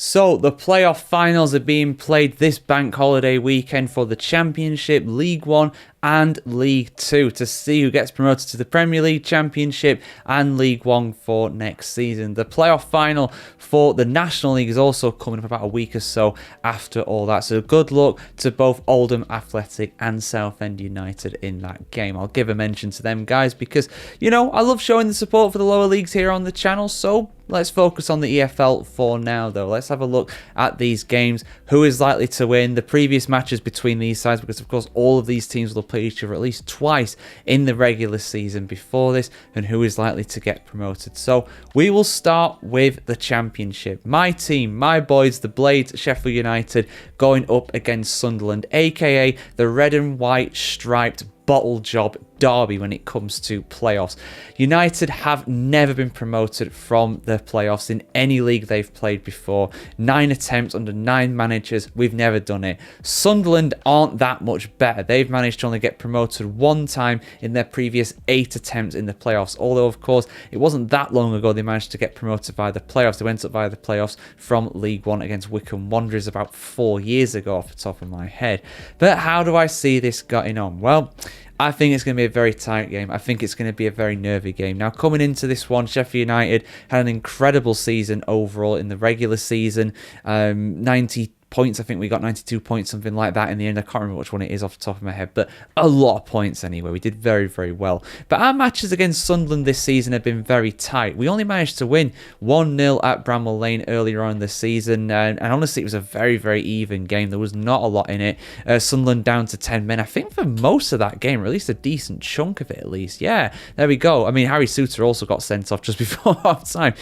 So, the playoff finals are being played this bank holiday weekend for the Championship, League One and League Two to see who gets promoted to the Premier League, Championship and League One for next season. The playoff final for the National League is also coming up about a week or so after all that. So good luck to both Oldham Athletic and Southend United in that game. I'll give a mention to them guys because, you know, I love showing the support for the lower leagues here on the channel. So let's focus on the EFL for now, though. Let's have a look at these games. Who is likely to win the previous matches between these sides? Because, of course, all of these teams will play each other at least twice in the regular season before this, and who is likely to get promoted. So we will start with the Championship. My team, my boys, the Blades, Sheffield United, going up against Sunderland, aka the red and white striped bottle job derby when it comes to playoffs. United have never been promoted from the playoffs in any league they've played before. 9 attempts under 9 managers. We've never done it. Sunderland aren't that much better. They've managed to only get promoted 1 time in their previous 8 attempts in the playoffs. Although, of course, it wasn't that long ago they managed to get promoted via the playoffs. They went up via the playoffs from League One against Wycombe Wanderers about 4 years ago off the top of my head. But how do I see this getting on? Well, I think it's going to be a very tight game. I think it's going to be a very nervy game. Now, coming into this one, Sheffield United had an incredible season overall in the regular season. 90 points, I think we got 92 points, something like that in the end. I can't remember which one it is off the top of my head, but a lot of points anyway. We did very, very well. But our matches against Sunderland this season have been very tight. We only managed to win 1-0 at Bramall Lane earlier on in the season, and honestly, it was a very, very even game. There was not a lot in it. Sunderland down to 10 men, I think, for most of that game, or at least a decent chunk of it at least. Yeah, there we go. I mean, Harry Suter also got sent off just before half time,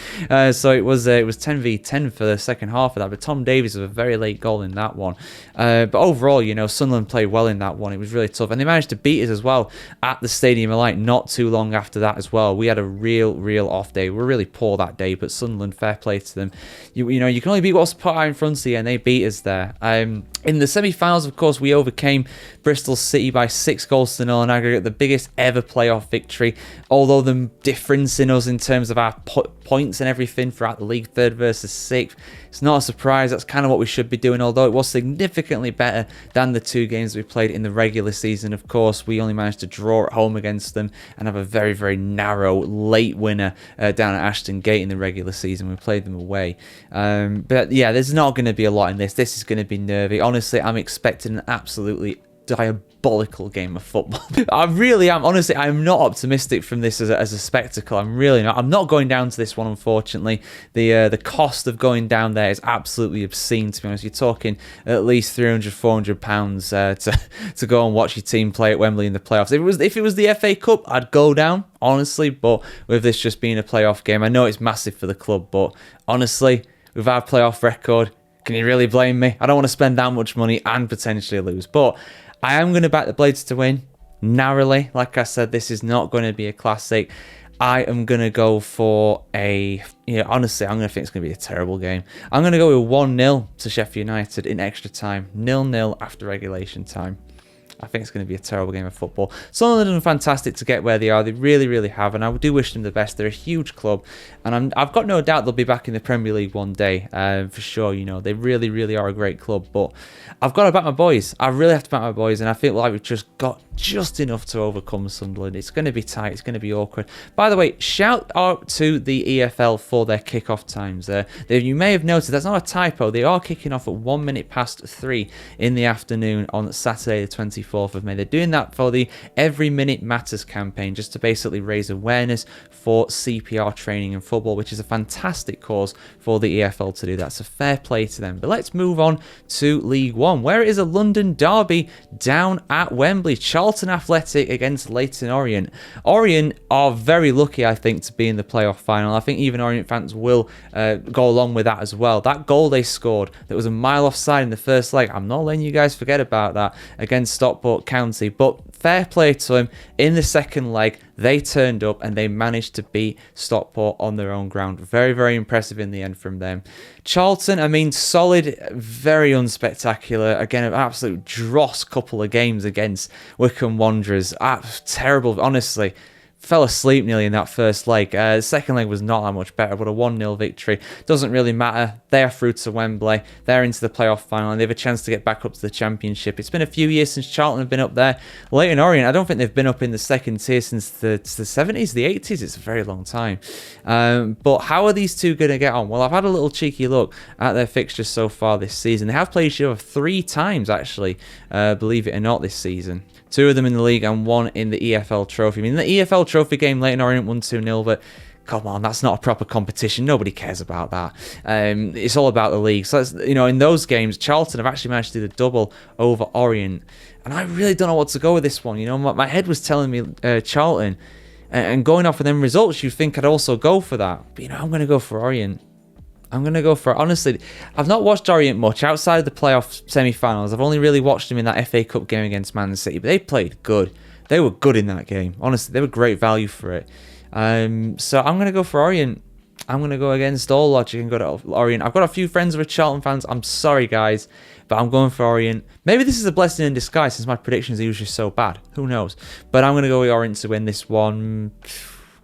so it was 10v10 for the second half of that, but Tom Davies was a very late goal in that one. But overall, you know, Sunderland played well in that one. It was really tough, and they managed to beat us as well at the Stadium of Light not too long after that as well. We had a real off day. We were really poor that day, but Sunderland, fair play to them. You know, you can only beat what's put out in front of you, and they beat us there. In the semi-finals, of course, we overcame Bristol City by 6-0 in aggregate, the biggest ever playoff victory. Although the difference in us in terms of our points and everything throughout the league, 3rd versus 6th, it's not a surprise. That's kind of what we should be doing, although it was significantly better than the 2 games we played in the regular season. Of course, we only managed to draw at home against them and have a very, very narrow late winner down at Ashton Gate in the regular season. We played them away. But yeah, there's not going to be a lot in this. This is going to be nervy. Honestly, I'm expecting an absolutely diabolical game of football. I really am. Honestly, I'm not optimistic from this as a spectacle. I'm really not. I'm not going down to this one, unfortunately. The cost of going down there is absolutely obscene, to be honest. You're talking at least £300-400 to go and watch your team play at Wembley in the playoffs. If it was the FA Cup, I'd go down, honestly. But with this just being a playoff game, I know it's massive for the club, but honestly, with our playoff record, can you really blame me? I don't want to spend that much money and potentially lose. But I am going to back the Blades to win narrowly. Like I said, this is not going to be a classic. I am going to go for honestly, I'm going to think it's going to be a terrible game. I'm going to go with 1-0 to Sheffield United in extra time. 0-0 after regulation time. I think it's going to be a terrible game of football. Sunderland have done fantastic to get where they are. They really, really have, and I do wish them the best. They're a huge club, and I've got no doubt they'll be back in the Premier League one day, for sure. You know, they really, really are a great club, but I've got to back my boys. I really have to back my boys, and I feel like we've just got just enough to overcome Sunderland. It's going to be tight. It's going to be awkward. By the way, shout out to the EFL for their kickoff times. You may have noticed that's not a typo. They are kicking off at 3 in the afternoon on Saturday the 24th of May. They're doing that for the Every Minute Matters campaign, just to basically raise awareness for CPR training in football, which is a fantastic cause for the EFL to do that. So fair play to them. But let's move on to League One, where it is a London derby down at Wembley. Charlton Athletic against Leyton Orient. Orient are very lucky, I think, to be in the playoff final. I think even Orient fans will go along with that as well. That goal they scored that was a mile offside in the first leg, I'm not letting you guys forget about that, against Stockport County. But fair play to them. In the second leg, they turned up and they managed to beat Stockport on their own ground. Very, very impressive in the end from them. Charlton, I mean, solid, very unspectacular. Again, an absolute dross couple of games against Wycombe Wanderers. Terrible, honestly. fell asleep nearly in that first leg. The second leg was not that much better, but a 1-0 victory. Doesn't really matter. They're through to Wembley. They're into the playoff final, and they have a chance to get back up to the Championship. It's been a few years since Charlton have been up there. Leyton Orient, I don't think they've been up in the second tier since the 70s, the 80s. It's a very long time. But how are these two going to get on? Well, I've had a little cheeky look at their fixtures so far this season. They have played each other 3 times, actually, believe it or not, this season. 2 of them in the league and 1 in the EFL Trophy. I mean, in the EFL Trophy game, Leyton Orient won 2-0, but come on, that's not a proper competition. Nobody cares about that. It's all about the league. So, in those games, Charlton have actually managed to do the double over Orient. And I really don't know what to go with this one. My head was telling me Charlton. And going off of them results, you'd think I'd also go for that. But, I'm going to go for Orient. I'm going to go for it. Honestly, I've not watched Orient much outside of the playoff semi-finals. I've only really watched them in that FA Cup game against Man City, but they played good. They were good in that game. Honestly, they were great value for it. So I'm going to go for Orient. I'm going to go against all logic and go to Orient. I've got a few friends who are Charlton fans. I'm sorry, guys, but I'm going for Orient. Maybe this is a blessing in disguise since my predictions are usually so bad. Who knows? But I'm going to go with Orient to win this one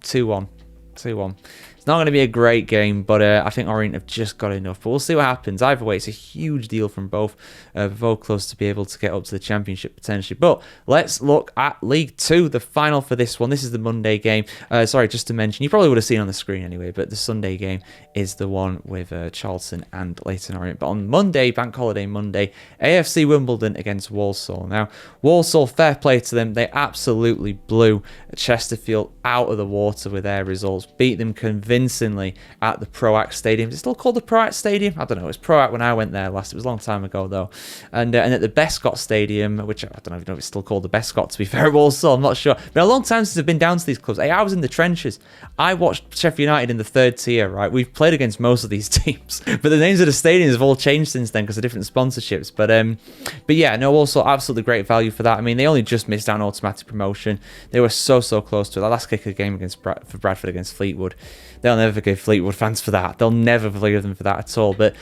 2-1. 2-1. It's not going to be a great game, but I think Orient have just got enough. But we'll see what happens. Either way, it's a huge deal from both. Both close to be able to get up to the Championship potentially. But let's look at League 2, the final for this one. This is the Monday game. Sorry, just to mention, you probably would have seen on the screen anyway, but the Sunday game is the one with Charlton and Leyton Orient. But on Monday, Bank Holiday Monday, AFC Wimbledon against Walsall. Now, Walsall, fair play to them. They absolutely blew Chesterfield out of the water with their results. Beat them convincingly at the Proact Stadium. Is it still called the Proact Stadium? I don't know. It was Proact when I went there last. It was a long time ago, though. And at the Bescott Stadium, which I don't even know if it's still called the Bescott, to be fair, at Walsall. I'm not sure. Been a long time since I've been down to these clubs. Hey, I was in the trenches. I watched Sheffield United in the 3rd tier, right? We've played against most of these teams. But the names of the stadiums have all changed since then because of different sponsorships. But yeah, no, Walsall, absolutely great value for that. I mean, they only just missed out on automatic promotion. They were so close to it. That last kick of the game against for Bradford against Fleetwood. They'll never forgive Fleetwood fans for that. They'll never forgive them for that at all. But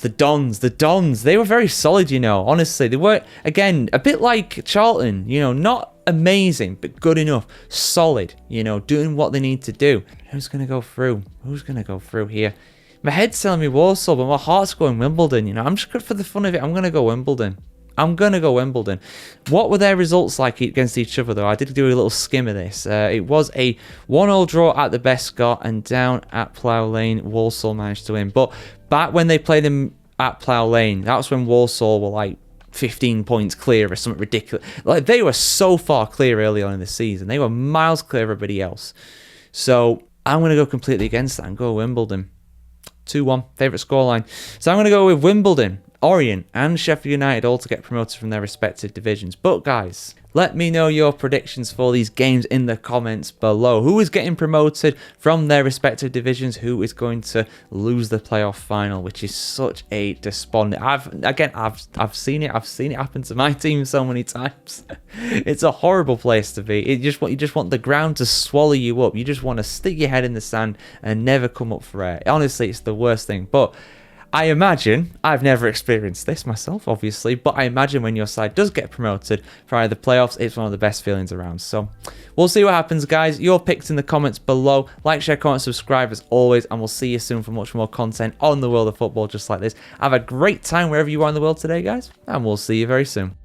the Dons, they were very solid, Honestly, they were, again, a bit like Charlton, not amazing, but good enough. Solid, doing what they need to do. Who's going to go through? Who's going to go through here? My head's telling me Walsall, but my heart's going Wimbledon, I'm just good for the fun of it. I'm going to go Wimbledon. What were their results like against each other, though? I did do a little skim of this. It was a 1-1 draw at the Bescott, and down at Plough Lane, Walsall managed to win. But back when they played them at Plough Lane, that's when Walsall were like 15 points clear or something ridiculous. Like, they were so far clear early on in the season. They were miles clear of everybody else. So I'm going to go completely against that and go Wimbledon. 2-1, favourite scoreline. So I'm going to go with Wimbledon, Orient and Sheffield United all to get promoted from their respective divisions. But guys, let me know your predictions for these games in the comments below. Who is getting promoted from their respective divisions? Who is going to lose the playoff final, which is such a despondent. I've seen it. I've seen it happen to my team so many times. It's a horrible place to be. You just want the ground to swallow you up. You just want to stick your head in the sand and never come up for air. Honestly, it's the worst thing. But I imagine, I've never experienced this myself, obviously, but I imagine when your side does get promoted prior to the playoffs, it's one of the best feelings around. So we'll see what happens, guys. Your picks in the comments below. Like, share, comment, subscribe as always, and we'll see you soon for much more content on the world of football just like this. Have a great time wherever you are in the world today, guys, and we'll see you very soon.